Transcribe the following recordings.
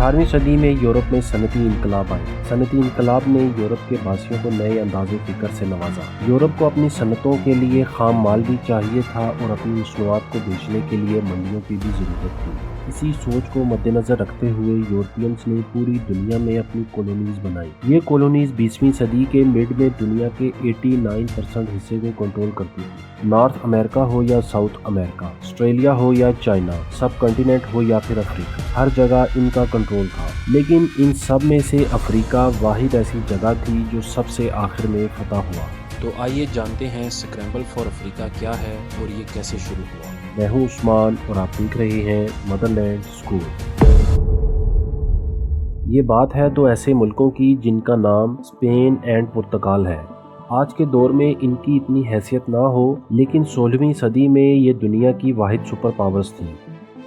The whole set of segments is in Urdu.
18ویں صدی میں یورپ میں صنعتی انقلاب آئے۔ صنعتی انقلاب نے یورپ کے باسیوں کو نئے انداز فکر سے نوازا۔ یورپ کو اپنی صنعتوں کے لیے خام مال بھی چاہیے تھا اور اپنی مصنوعات کو بیچنے کے لیے منڈیوں کی بھی ضرورت تھی۔ اسی سوچ کو مد نظر رکھتے ہوئے یورپینز نے پوری دنیا میں اپنی کالونیز بنائی۔ یہ کالونیز 20ویں صدی کے مڈ میں دنیا کے 89% حصے کو کنٹرول کرتی تھی۔ نارتھ امریکہ ہو یا ساؤتھ امریکہ، آسٹریلیا ہو یا چائنا، سب کنٹیننٹ ہو یا پھر افریقہ، ہر جگہ ان کا کنٹرول تھا۔ لیکن ان سب میں سے افریقہ واحد ایسی جگہ تھی جو سب سے آخر میں فتح ہوا۔ تو آئیے جانتے ہیں اسکریمبل فار افریقہ کیا ہے اور یہ کیسے شروع ہوا۔ میں ہوں عثمان اور آپ دیکھ رہے ہیں مدرلینڈ اسکول۔ یہ بات ہے تو ایسے ملکوں کی جن کا نام اسپین اینڈ پرتگال ہے۔ آج کے دور میں ان کی اتنی حیثیت نہ ہو، لیکن 16ویں صدی میں یہ دنیا کی واحد سپر پاورز تھیں۔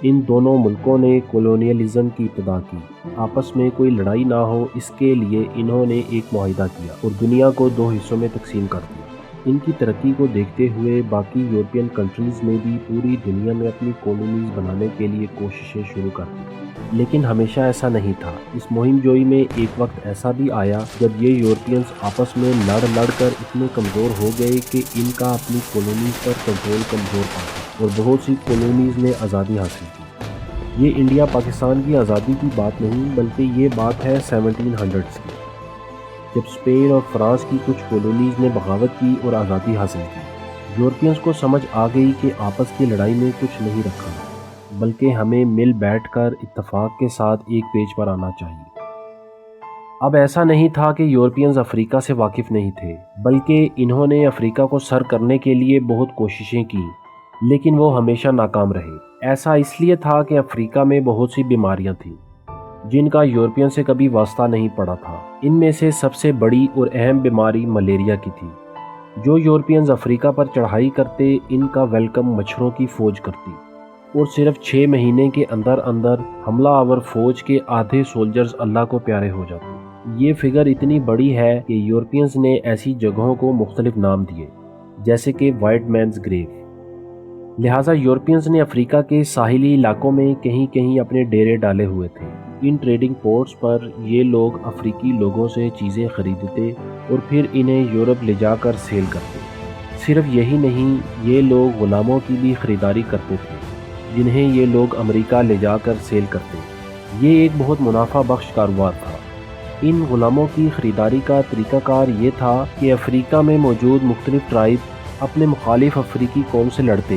ان دونوں ملکوں نے کولونیلزم کی ابتدا کی۔ آپس میں کوئی لڑائی نہ ہو اس کے لیے انہوں نے ایک معاہدہ کیا اور دنیا کو 2 حصوں میں تقسیم کر دیا۔ ان کی ترقی کو دیکھتے ہوئے باقی یورپین کنٹریز نے بھی پوری دنیا میں اپنی کالونیز بنانے کے لیے کوششیں شروع کر دی، لیکن ہمیشہ ایسا نہیں تھا۔ اس مہم جوئی میں ایک وقت ایسا بھی آیا جب یہ یورپینز آپس میں لڑ کر اتنے کمزور ہو گئے کہ ان کا اپنی کالونیز پر کنٹرول کمزور پا گیا اور بہت سی کالونیز نے آزادی حاصل کی۔ یہ انڈیا پاکستان کی آزادی کی بات نہیں، بلکہ یہ بات ہے 1700s کی، جب اسپین اور فرانس کی کچھ کالونیز نے بغاوت کی اور آزادی حاصل کی۔ یورپینز کو سمجھ آ گئی کہ آپس کی لڑائی میں کچھ نہیں رکھا، بلکہ ہمیں مل بیٹھ کر اتفاق کے ساتھ ایک پیج پر آنا چاہیے۔ اب ایسا نہیں تھا کہ یورپینز افریقہ سے واقف نہیں تھے، بلکہ انہوں نے افریقہ کو سر کرنے کے لیے بہت کوششیں کی، لیکن وہ ہمیشہ ناکام رہے۔ ایسا اس لیے تھا کہ افریقہ میں بہت سی بیماریاں تھیں جن کا یورپین سے کبھی واسطہ نہیں پڑا تھا۔ ان میں سے سب سے بڑی اور اہم بیماری ملیریا کی تھی۔ جو یورپینز افریقہ پر چڑھائی کرتے، ان کا ویلکم مچھروں کی فوج کرتی اور صرف 6 مہینے کے اندر حملہ آور فوج کے آدھے سولجرز اللہ کو پیارے ہو جاتے۔ یہ فگر اتنی بڑی ہے کہ یورپینز نے ایسی جگہوں کو مختلف نام دیے، جیسے کہ وائٹ مینز گریو۔ لہٰذا یورپینز نے افریقہ کے ساحلی علاقوں میں کہیں کہیں اپنے ڈیرے ڈالے ہوئے تھے۔ ان ٹریڈنگ پورٹس پر یہ لوگ افریقی لوگوں سے چیزیں خریدتے اور پھر انہیں یورپ لے جا کر سیل کرتے۔ صرف یہی نہیں، یہ لوگ غلاموں کی بھی خریداری کرتے تھے، جنہیں یہ لوگ امریکہ لے جا کر سیل کرتے۔ یہ ایک بہت منافع بخش کاروبار تھا۔ ان غلاموں کی خریداری کا طریقہ کار یہ تھا کہ افریقہ میں موجود مختلف ٹرائب اپنے مخالف افریقی قوم سے لڑتے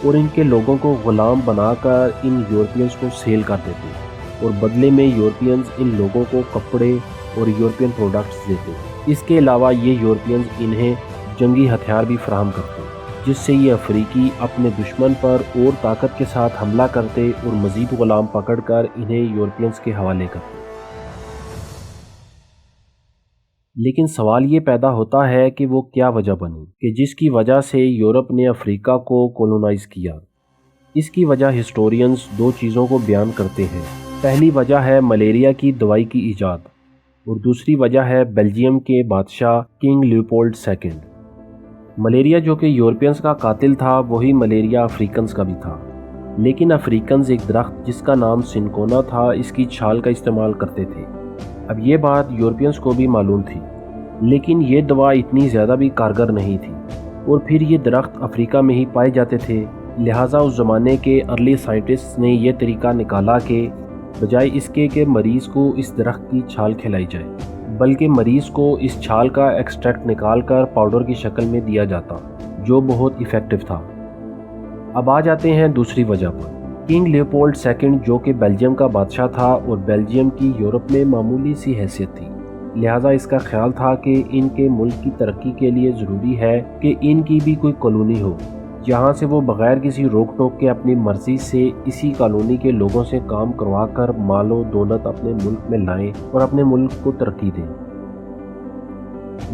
اور ان کے لوگوں کو غلام بنا کر ان یورپینز کو سیل کر دیتے، اور بدلے میں یورپینز ان لوگوں کو کپڑے اور یورپین پروڈکٹس دیتے۔ اس کے علاوہ یہ یورپینز انہیں جنگی ہتھیار بھی فراہم کرتے، جس سے یہ افریقی اپنے دشمن پر اور طاقت کے ساتھ حملہ کرتے اور مزید غلام پکڑ کر انہیں یورپینز کے حوالے کرتے۔ لیکن سوال یہ پیدا ہوتا ہے کہ وہ کیا وجہ بنی کہ جس کی وجہ سے یورپ نے افریقہ کو کولونائز کیا؟ اس کی وجہ ہسٹورینز 2 چیزوں کو بیان کرتے ہیں۔ پہلی وجہ ہے ملیریا کی دوائی کی ایجاد، اور دوسری وجہ ہے بیلجیم کے بادشاہ کنگ لیوپولڈ II۔ ملیریا جو کہ یورپینز کا قاتل تھا، وہی ملیریا افریقنز کا بھی تھا، لیکن افریقنز ایک درخت جس کا نام سنکونا تھا، اس کی چھال کا استعمال کرتے تھے۔ اب یہ بات یورپینز کو بھی معلوم تھی، لیکن یہ دوا اتنی زیادہ بھی کارگر نہیں تھی، اور پھر یہ درخت افریقہ میں ہی پائے جاتے تھے۔ لہٰذا اس زمانے کے ارلی سائنٹسٹس نے یہ طریقہ نکالا کہ بجائے اس کے کہ مریض کو اس درخت کی چھال کھلائی جائے، بلکہ مریض کو اس چھال کا ایکسٹریکٹ نکال کر پاؤڈر کی شکل میں دیا جاتا، جو بہت ایفیکٹو تھا۔ اب آ جاتے ہیں دوسری وجہ پر۔ کنگ لیوپولڈ II جو کہ بیلجیم کا بادشاہ تھا اور بیلجیم کی یورپ میں معمولی سی حیثیت تھی، لہٰذا اس کا خیال تھا کہ ان کے ملک کی ترقی کے لیے ضروری ہے کہ ان کی بھی کوئی کالونی ہو، جہاں سے وہ بغیر کسی روک ٹوک کے اپنی مرضی سے اسی کالونی کے لوگوں سے کام کروا کر مال و دولت اپنے ملک میں لائیں اور اپنے ملک کو ترقی دیں۔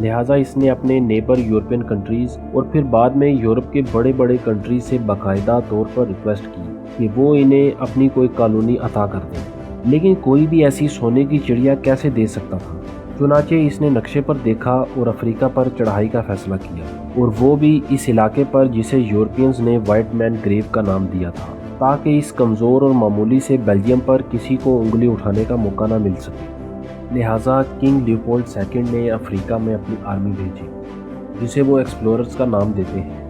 لہٰذا اس نے اپنے نیبر یورپین کنٹریز اور پھر بعد میں یورپ کے بڑے بڑے کنٹریز سے باقاعدہ طور پر ریکویسٹ کی کہ وہ انہیں اپنی کوئی کالونی عطا کر دیں، لیکن کوئی بھی ایسی سونے کی چڑیا کیسے دے سکتا تھا؟ چنانچہ اس نے نقشے پر دیکھا اور افریقہ پر چڑھائی کا فیصلہ کیا، اور وہ بھی اس علاقے پر جسے یورپینز نے وائٹ مین گریو کا نام دیا تھا۔ تاکہ اس کمزور اور معمولی سے بیلجیم پر کسی کو انگلی اٹھانے کا موقع نہ مل سکے۔ لہٰذا کنگ لیوپولڈ سیکنڈ نے افریقہ میں اپنی آرمی بھیجی، جسے وہ ایکسپلوررز کا نام دیتے ہیں۔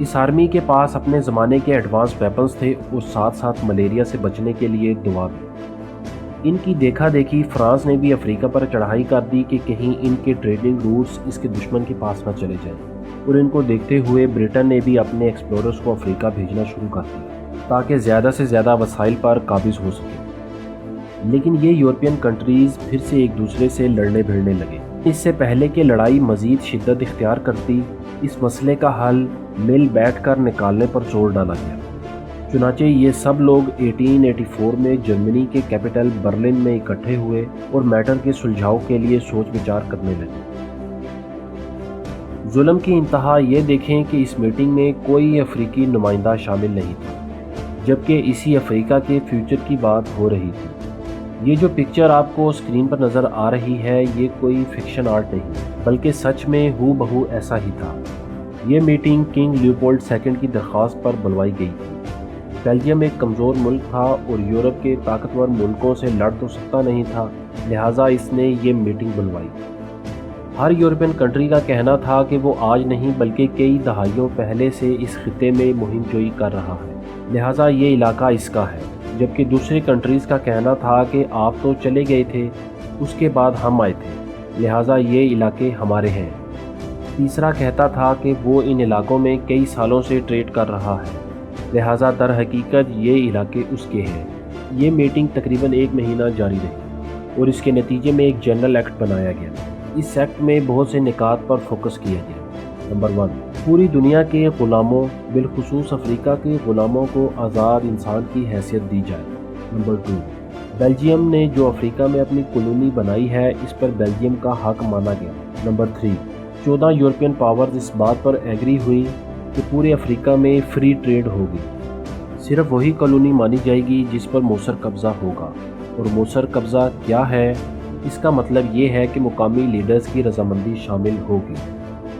اس آرمی کے پاس اپنے زمانے کے ایڈوانس ویپنز تھے اور ساتھ ساتھ ملیریا سے بچنے کے لیے دوا بھی۔ ان کی دیکھا دیکھی فرانس نے بھی افریقہ پر چڑھائی کر دی کہ کہیں ان کے ٹریڈنگ روٹس اس کے دشمن کے پاس نہ چلے جائیں، اور ان کو دیکھتے ہوئے برٹن نے بھی اپنے ایکسپلوررز کو افریقہ بھیجنا شروع کر دیا تاکہ زیادہ سے زیادہ وسائل پر قابض ہو سکے۔ لیکن یہ یورپین کنٹریز پھر سے ایک دوسرے سے لڑنے بھیڑنے لگے۔ اس سے پہلے کہ لڑائی مزید شدت اختیار کرتی، اس مسئلے کا حل مل بیٹھ کر نکالنے پر زور ڈالا گیا۔ چنانچہ یہ سب لوگ 1884 میں جرمنی کے کیپٹل برلن میں اکٹھے ہوئے اور میٹر کے سلجھاؤ کے لیے سوچ بچار کرنے لگے۔ ظلم کی انتہا یہ دیکھیں کہ اس میٹنگ میں کوئی افریقی نمائندہ شامل نہیں تھا، جبکہ اسی افریقہ کے فیوچر کی بات ہو رہی تھی۔ یہ جو پکچر آپ کو اسکرین پر نظر آ رہی ہے، یہ کوئی فکشن آرٹ نہیں، بلکہ سچ میں ہو بہو ایسا ہی تھا۔ یہ میٹنگ کنگ لیوپولڈ سیکنڈ کی درخواست پر بلوائی گئی تھی۔ بیلجیم ایک کمزور ملک تھا اور یورپ کے طاقتور ملکوں سے لڑ تو سکتا نہیں تھا، لہٰذا اس نے یہ میٹنگ بلوائی۔ ہر یورپین کنٹری کا کہنا تھا کہ وہ آج نہیں بلکہ کئی دہائیوں پہلے سے اس خطے میں مہم جوئی کر رہا ہے، لہٰذا یہ علاقہ اس کا ہے، جبکہ دوسری کنٹریز کا کہنا تھا کہ آپ تو چلے گئے تھے، اس کے بعد ہم آئے تھے، لہٰذا یہ علاقے ہمارے ہیں۔ تیسرا کہتا تھا کہ وہ ان علاقوں میں کئی سالوں سے ٹریڈ کر رہا ہے، لہٰذا در حقیقت یہ علاقے اس کے ہیں۔ یہ میٹنگ تقریباً 1 مہینہ جاری رہی اور اس کے نتیجے میں ایک جنرل ایکٹ بنایا گیا۔ اس ایکٹ میں بہت سے نکات پر فوکس کیا گیا۔ نمبر 1، پوری دنیا کے غلاموں بالخصوص افریقہ کے غلاموں کو آزاد انسان کی حیثیت دی جائے۔ نمبر 2، بیلجیم نے جو افریقہ میں اپنی کالونی بنائی ہے اس پر بیلجیم کا حق مانا گیا۔ نمبر 3، 14 یورپین پاورز اس بات پر ایگری ہوئی کہ پورے افریقہ میں فری ٹریڈ ہوگی، صرف وہی کالونی مانی جائے گی جس پر مؤثر قبضہ ہوگا۔ اور مؤثر قبضہ کیا ہے؟ اس کا مطلب یہ ہے کہ مقامی لیڈرز کی رضامندی شامل ہوگی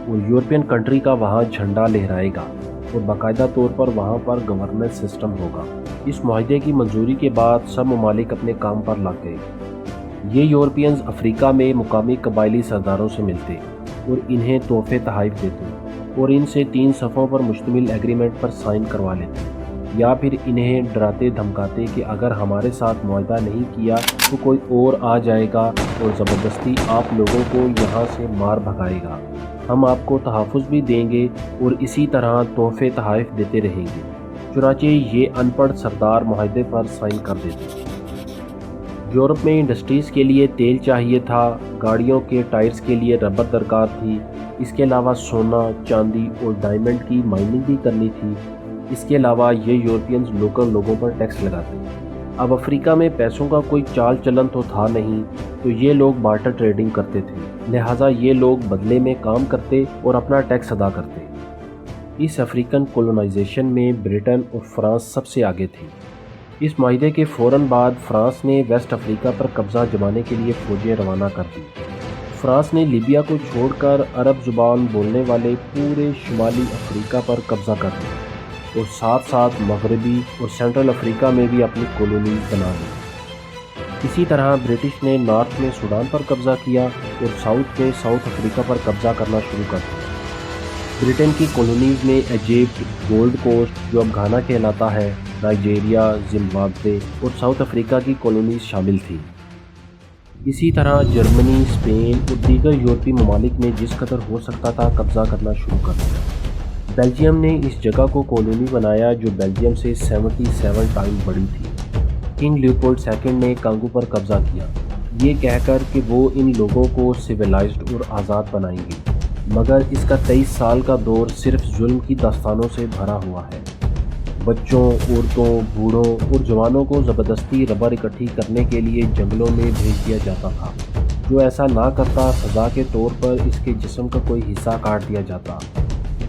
اور یورپین کنٹری کا وہاں جھنڈا لہرائے گا اور باقاعدہ طور پر وہاں پر گورننس سسٹم ہوگا۔ اس معاہدے کی منظوری کے بعد سب ممالک اپنے کام پر لگ گئے۔ یہ یورپینز افریقہ میں مقامی قبائلی سرداروں سے ملتے اور انہیں تحفے تحائف دیتے اور ان سے 3 صفحوں پر مشتمل ایگریمنٹ پر سائن کروا لیتے، یا پھر انہیں ڈراتے دھمکاتے کہ اگر ہمارے ساتھ معاہدہ نہیں کیا تو کوئی اور آ جائے گا اور زبردستی آپ لوگوں کو یہاں سے مار بھگائے گا، ہم آپ کو تحفظ بھی دیں گے اور اسی طرح تحفے تحائف دیتے رہیں گے۔ چنانچہ یہ ان پڑھ سردار معاہدے پر سائن کر دیتے۔ یورپ میں انڈسٹریز کے لیے تیل چاہیے تھا، گاڑیوں کے ٹائرز کے لیے ربر درکار تھی، اس کے علاوہ سونا، چاندی اور ڈائمنڈ کی مائننگ بھی کرنی تھی۔ اس کے علاوہ یہ یورپینز لوکل لوگوں پر ٹیکس لگاتے۔ اب افریقہ میں پیسوں کا کوئی چال چلن تو تھا نہیں، تو یہ لوگ بارٹر ٹریڈنگ کرتے تھے، لہٰذا یہ لوگ بدلے میں کام کرتے اور اپنا ٹیکس ادا کرتے۔ اس افریقن کولونائزیشن میں برٹن اور فرانس سب سے آگے تھی۔ اس معاہدے کے فوراً بعد فرانس نے ویسٹ افریقہ پر قبضہ جمانے کے لیے فوجیں روانہ کر دی۔ فرانس نے لیبیا کو چھوڑ کر عرب زبان بولنے والے پورے شمالی افریقہ پر قبضہ کر لیا اور ساتھ ساتھ مغربی اور سینٹرل افریقہ میں بھی اپنی کالونیز بنا لی۔ اسی طرح برٹش نے نارتھ میں سوڈان پر قبضہ کیا اور ساؤتھ میں ساؤتھ افریقہ پر قبضہ کرنا شروع کر دیا۔ برٹن کی کالونیز میں ایجپٹ، گولڈ کوسٹ جو اب گھانا کہلاتا ہے، نائجیریا، زمبابوے اور ساؤتھ افریقہ کی کالونیز شامل تھیں۔ اسی طرح جرمنی، اسپین اور دیگر یورپی ممالک نے جس قدر ہو سکتا تھا قبضہ کرنا شروع کر دیا۔ بیلجیم نے اس جگہ کو کالونی بنایا جو بیلجیم سے 77 ٹائم بڑی تھی۔ کنگ لیوپولڈ سیکنڈ نے کانگو پر قبضہ کیا، یہ کہہ کر کہ وہ ان لوگوں کو سویلائزڈ اور آزاد بنائیں گے، مگر اس کا 23 سال کا دور صرف ظلم کی داستانوں سے بھرا ہوا ہے۔ بچوں، عورتوں، بوڑھوں اور جوانوں کو زبردستی ربر اکٹھی کرنے کے لیے جنگلوں میں بھیج دیا جاتا تھا۔ جو ایسا نہ کرتا سزا کے طور پر اس کے جسم کا کوئی حصہ کاٹ دیا جاتا۔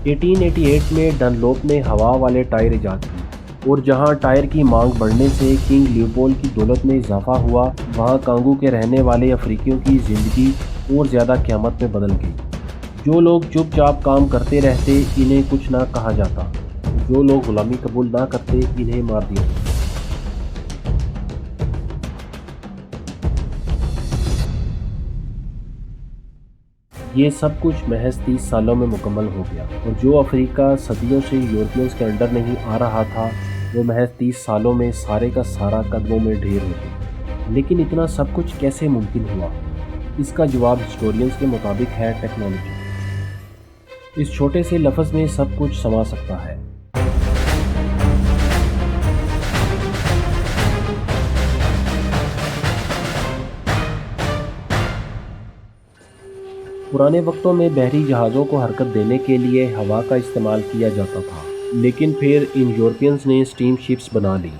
1888 میں ڈنلوپ نے ہوا والے ٹائر ایجاد کی اور جہاں ٹائر کی مانگ بڑھنے سے کنگ لیوپولڈ کی دولت میں اضافہ ہوا، وہاں کانگو کے رہنے والے افریقیوں کی زندگی اور زیادہ قیامت میں بدل گئی۔ جو لوگ چپ چاپ کام کرتے رہتے انہیں کچھ نہ کہا جاتا، جو لوگ غلامی قبول نہ کرتے انہیں مار دیا جاتا۔ یہ سب کچھ محض 30 سالوں میں مکمل ہو گیا، اور جو افریقہ صدیوں سے یورپینز کے انڈر نہیں آ رہا تھا وہ محض 30 سالوں میں سارے کا سارا قدموں میں ڈھیر ہو گیا۔ لیکن اتنا سب کچھ کیسے ممکن ہوا؟ اس کا جواب ہسٹورینز کے مطابق ہے ٹیکنالوجی۔ اس چھوٹے سے لفظ میں سب کچھ سما سکتا ہے۔ پرانے وقتوں میں بحری جہازوں کو حرکت دینے کے لیے ہوا کا استعمال کیا جاتا تھا، لیکن پھر ان یورپینز نے اسٹیم شپس بنا لی۔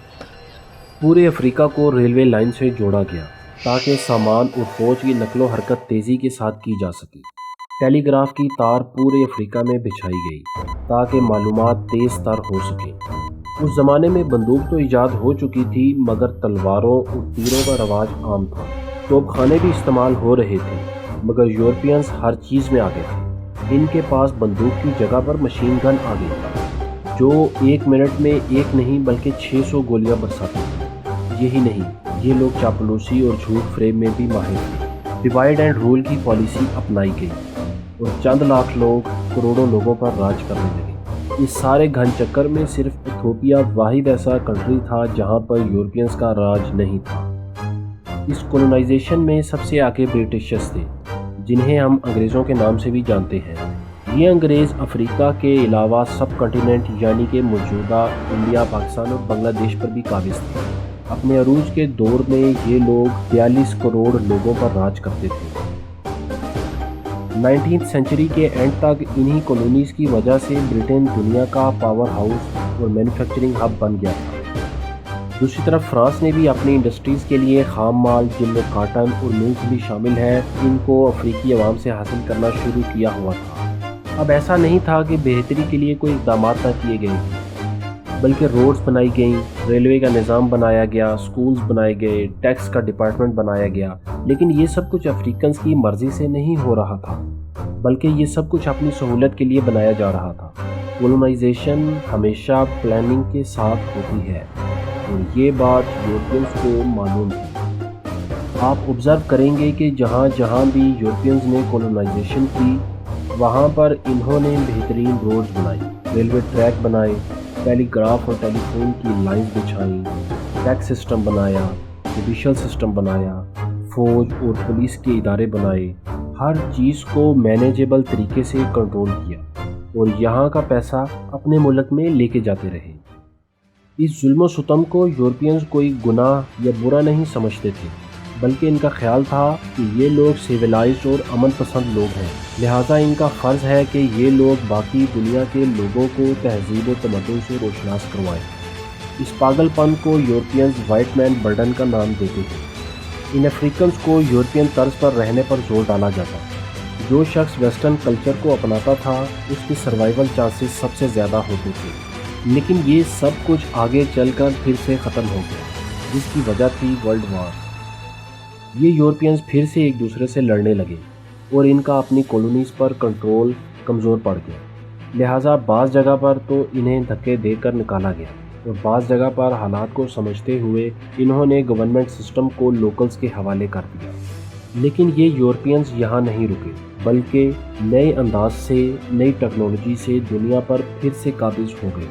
پورے افریقہ کو ریلوے لائن سے جوڑا گیا تاکہ سامان اور فوج کی نقل و حرکت تیزی کے ساتھ کی جا سکے۔ ٹیلی گراف کی تار پورے افریقہ میں بچھائی گئی تاکہ معلومات تیز تر ہو سکے۔ اس زمانے میں بندوق تو ایجاد ہو چکی تھی، مگر تلواروں اور تیروں کا رواج عام تھا۔ توپ خانے بھی استعمال ہو رہے تھے، مگر یورپینز ہر چیز میں آگے تھے۔ ان کے پاس بندوق کی جگہ پر مشین گن آ گئی تھی، جو 1 منٹ میں ایک نہیں بلکہ 600 گولیاں برساتی تھی۔ یہی نہیں، یہ لوگ چاپلوسی اور جھوٹ فریب میں بھی ماہر تھے۔ ڈیوائیڈ اینڈ رول کی پالیسی اپنائی گئی اور چند لاکھ لوگ کروڑوں لوگوں پر راج کرنے لگے۔ اس سارے گھن چکر میں صرف ایتھوپیا واحد ایسا کنٹری تھا جہاں پر یورپینز کا راج نہیں تھا۔ اس کولونائزیشن میں سب سے آگے برٹشرز تھے، جنہیں ہم انگریزوں کے نام سے بھی جانتے ہیں۔ یہ انگریز افریقہ کے علاوہ سب کنٹیننٹ یعنی کہ موجودہ انڈیا، پاکستان اور بنگلہ دیش پر بھی قابض تھے۔ اپنے عروج کے دور میں یہ لوگ 42 کروڑ لوگوں پر راج کرتے تھے۔ 19 سینچری کے اینڈ تک انہی کالونیز کی وجہ سے برٹن دنیا کا پاور ہاؤس اور مینوفیکچرنگ ہب بن گیا تھا۔ دوسری طرف فرانس نے بھی اپنی انڈسٹریز کے لیے خام مال، جن میں کاٹن اور مونگ پھلی شامل ہے، ان کو افریقی عوام سے حاصل کرنا شروع کیا ہوا تھا۔ اب ایسا نہیں تھا کہ بہتری کے لیے کوئی اقدامات نہ کیے گئے تھے، بلکہ روڈز بنائی گئیں، ریلوے کا نظام بنایا گیا، سکولز بنائے گئے، ٹیکس کا ڈپارٹمنٹ بنایا گیا۔ لیکن یہ سب کچھ افریقنز کی مرضی سے نہیں ہو رہا تھا، بلکہ یہ سب کچھ اپنی سہولت کے لیے بنایا جا رہا تھا۔ کولونائزیشن ہمیشہ پلاننگ کے ساتھ ہوتی ہے، اور یہ بات یورپینز کو معلوم تھی۔ آپ آبزرو کریں گے کہ جہاں جہاں بھی یورپینز نے کولونائزیشن کی، وہاں پر انہوں نے بہترین روڈز بنائی، ریلوے ٹریک بنائے، ٹیلی گراف اور ٹیلی فون کی لائنز بچھائیں، ٹیکس سسٹم بنایا، جوڈیشل سسٹم بنایا، فوج اور پولیس کے ادارے بنائے، ہر چیز کو مینیجیبل طریقے سے کنٹرول کیا، اور یہاں کا پیسہ اپنے ملک میں لے کے جاتے رہے۔ اس ظلم و ستم کو یورپینز کوئی گناہ یا برا نہیں سمجھتے تھے، بلکہ ان کا خیال تھا کہ یہ لوگ سیویلائزڈ اور امن پسند لوگ ہیں، لہٰذا ان کا فرض ہے کہ یہ لوگ باقی دنیا کے لوگوں کو تہذیب و تمدن سے روشناس کروائیں۔ اس پاگل پن کو یورپینز وائٹ مین برڈن کا نام دیتے تھے۔ ان افریقنز کو یورپین طرز پر رہنے پر زور ڈالا جاتا۔ جو شخص ویسٹرن کلچر کو اپناتا تھا اس کے سروائیول چانسز سب سے زیادہ ہوتے تھے، لیکن یہ سب کچھ آگے چل کر پھر سے ختم ہو گیا، جس کی وجہ تھی ورلڈ وار۔ یہ یورپینز پھر سے ایک دوسرے سے لڑنے لگے اور ان کا اپنی کالونیز پر کنٹرول کمزور پڑ گیا، لہٰذا بعض جگہ پر تو انہیں دھکے دے کر نکالا گیا، اور بعض جگہ پر حالات کو سمجھتے ہوئے انہوں نے گورنمنٹ سسٹم کو لوکلز کے حوالے کر دیا۔ لیکن یہ یورپینز یہاں نہیں رکے، بلکہ نئے انداز سے، نئی ٹیکنالوجی سے دنیا پر پھر سے قابض ہو گئے۔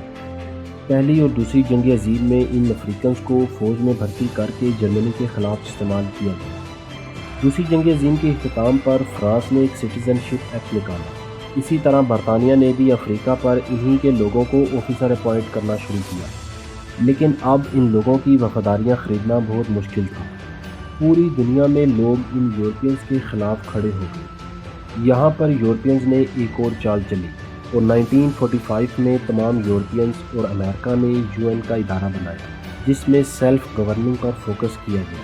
پہلی اور دوسری جنگ عظیم میں ان افریقنز کو فوج میں بھرتی کر کے جرمنی کے خلاف استعمال کیا گیا۔ دوسری جنگ عظیم کے اختتام پر فرانس نے ایک سٹیزن شپ ایکٹ نکالا۔ اسی طرح برطانیہ نے بھی افریقہ پر انہی کے لوگوں کو آفیسر اپوائنٹ کرنا شروع کیا، لیکن اب ان لوگوں کی وفاداریاں خریدنا بہت مشکل تھا۔ پوری دنیا میں لوگ ان یورپینز کے خلاف کھڑے ہو گئے۔ یہاں پر یورپینز نے ایک اور چال چلی، اور 1945 میں تمام یورپینز اور امریکہ نے UN کا ادارہ بنایا، جس میں سیلف گورننگ پر فوکس کیا گیا،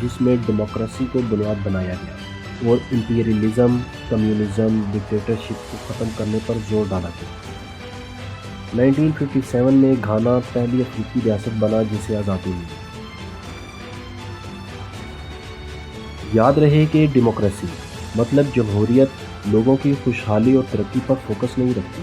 جس میں ڈیموکریسی کو بنیاد بنایا گیا، اور امپیریلزم، کمیونزم، ڈکٹیٹرشپ کو ختم کرنے پر زور ڈالا گیا۔ 1957 میں گھانا پہلی افریقی ریاست بنا جسے آزادی ملی۔ یاد رہے کہ ڈیموکریسی مطلب جمہوریت لوگوں کی خوشحالی اور ترقی پر فوکس نہیں رکھتی،